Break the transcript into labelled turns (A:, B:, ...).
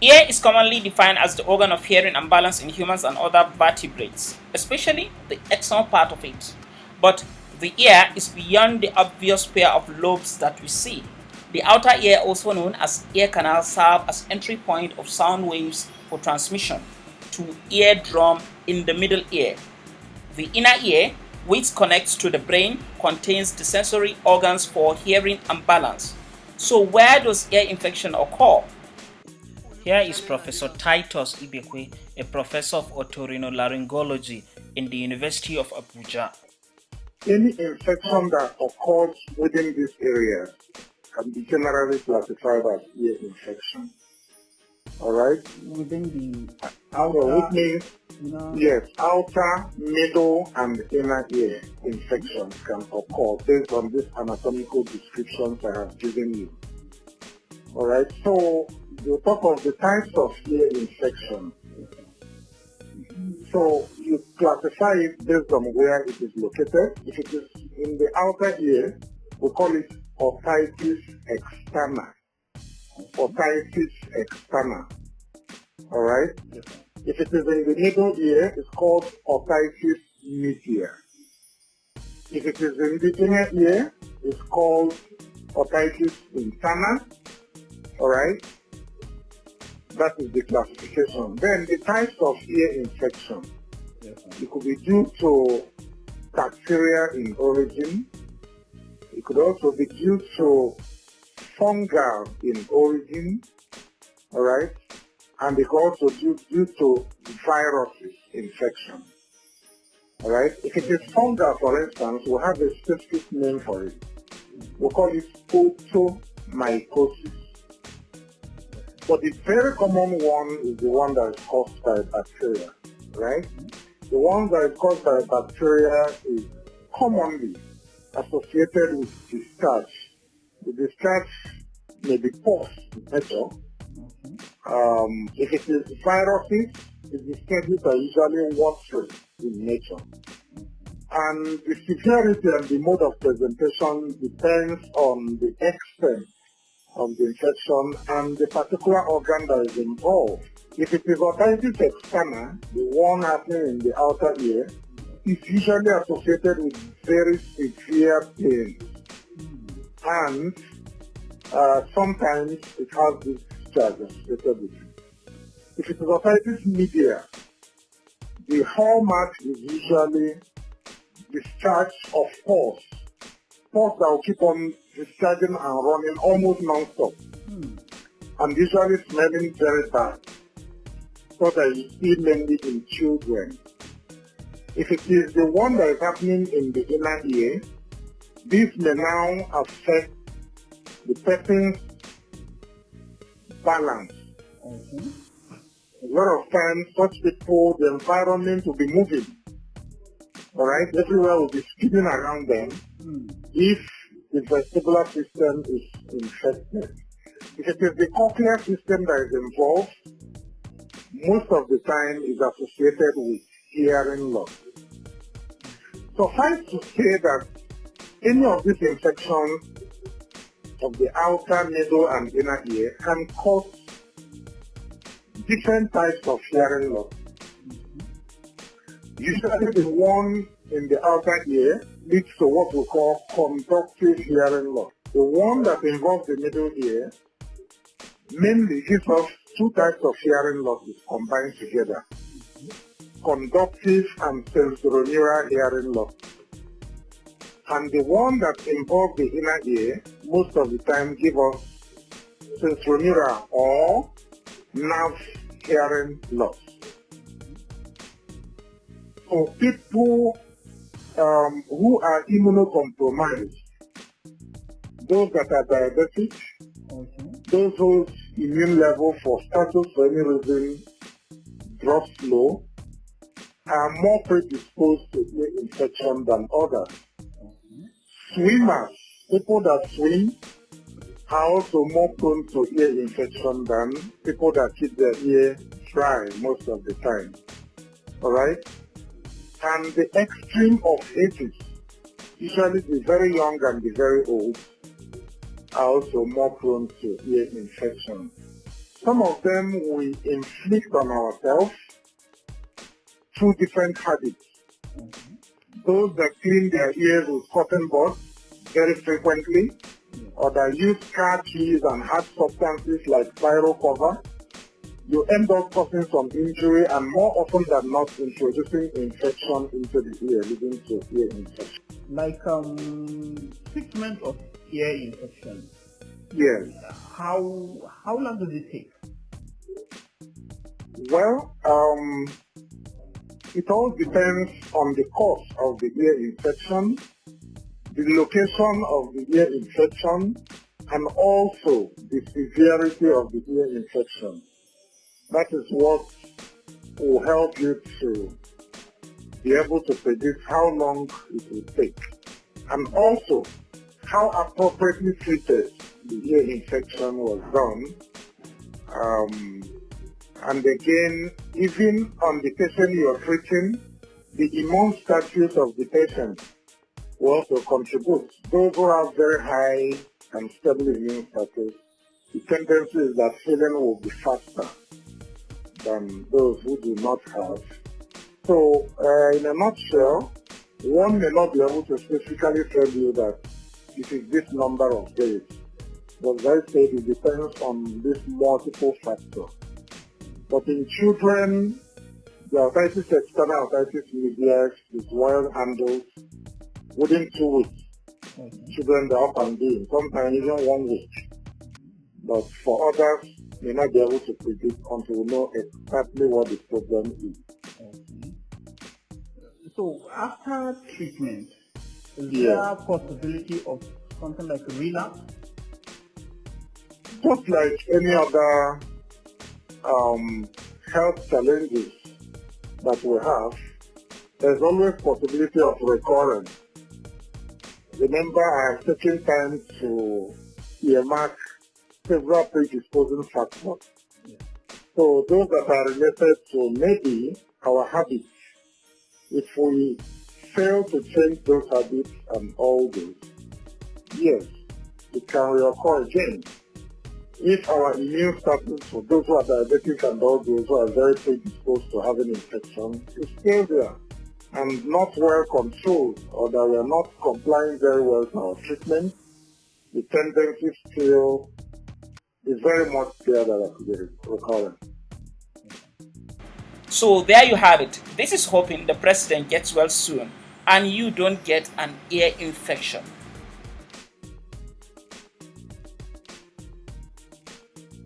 A: Ear is commonly defined as the organ of hearing and balance in humans and other vertebrates, especially the external part of it. But the ear is beyond the obvious pair of lobes that we see. The outer ear, also known as ear canal, serves as entry point of sound waves for transmission to eardrum in the middle ear. The inner ear, which connects to the brain, contains the sensory organs for hearing and balance. So where does ear infection occur? Here is Professor Titus Ibekwe, a professor of otorhinolaryngology in the University of Abuja.
B: Any infection that occurs within this area can be generally classified as ear infection. Alright?
C: Within the
B: outer, which means, yes, outer, middle, and inner ear infections can occur based on these anatomical descriptions I have given you. Alright, so we'll talk of the types of ear infection. So you classify it based on where it is located. If it is in the outer ear, we call it otitis externa. Otitis externa. Alright? If it is in the middle ear, it's called otitis media. If it is in the inner ear, it's called otitis interna. Alright? That is the classification. Then the types of ear infection. It could be due to bacteria in origin. It could also be due to fungal in origin. Alright? And it could also be due to viruses infection. Alright? If it is fungal, for instance, we have a specific name for it. We call it otomycosis. But the very common one is the one that is caused by bacteria, right? The one that is caused by bacteria is commonly associated with discharge. The discharge may be pus in nature. If it is viruses, the discharges are usually watery in nature. And the severity and the mode of presentation depends on the extent of the infection and the particular organ that is involved. If it is otitis externa, the one happening in the outer ear, is usually associated with very severe pain. And sometimes it has this discharge associated with it. If it is otitis media, the hallmark is usually discharge of pus. Pus that will keep on discharging and running almost non-stop. And usually smelling very bad. So that you see mainly in children. If it is the one that is happening in the inner ear, this may now affect the person's balance. A lot of times, such people, the environment will be moving. Alright, everywhere will be spinning around them if the vestibular system is infected. If it is the cochlear system that is involved, most of the time is associated with hearing loss. Suffice to say that any of these infections of the outer, middle, and inner ear can cause different types of hearing loss. Usually the one in the outer ear leads to what we call conductive hearing loss. The one that involves the middle ear mainly gives us two types of hearing losses combined together. Conductive and sensorineural hearing loss. And the one that involves the inner ear most of the time gives us sensorineural or nerve hearing loss. For people who are immunocompromised, those that are diabetic, those whose immune level for status for any reason drops low, are more predisposed to ear infection than others. Swimmers, people that swim, are also more prone to ear infection than people that keep their ear dry most of the time. Alright? And the extreme of ages, usually the very young and the very old, are also more prone to ear infection. Some of them we inflict on ourselves through different habits. Those that clean their ears with cotton buds very frequently, or that use car keys and hard substances like spiral cover, you end up causing some injury and more often than not introducing infection into the ear, leading to ear infection.
C: Like treatment of ear infection.
B: Yes.
C: How long does it take?
B: Well, it all depends on the cause of the ear infection, the location of the ear infection, and also the severity of the ear infection. That is what will help you to be able to predict how long it will take, and also how appropriately treated the ear infection was done. And again, even on the patient you are treating, the immune status of the patient will also contribute. Those who have very high and stable immune status, the tendency is that healing will be faster than those who do not have. So, in a nutshell, one may not be able to specifically tell you that it is this number of days. But as I said, it depends on these multiple factors. But in children, the otitis externa, otitis media is well handled within 2 weeks. Children are up and doing, sometimes even 1 week. But for others, may not be able to predict until we know exactly what the problem is.
C: So after treatment, is
B: Yeah.
C: there a possibility of something like a relapse?
B: Just like any other health challenges that we have, there's always possibility of recurrence. Remember, I have taken time to earmark several predisposing factors. So those that are related to maybe our habits, if we fail to change those habits and all those, yes, it can reoccur again. If our immune status for those who are diabetic and all those who are very predisposed to having infection is still there and not well controlled, or that we are not complying very well to our treatment, the tendency still is very much there that it could be recurrent.
A: So there you have it. This is hoping the president gets well soon and you don't get an ear infection.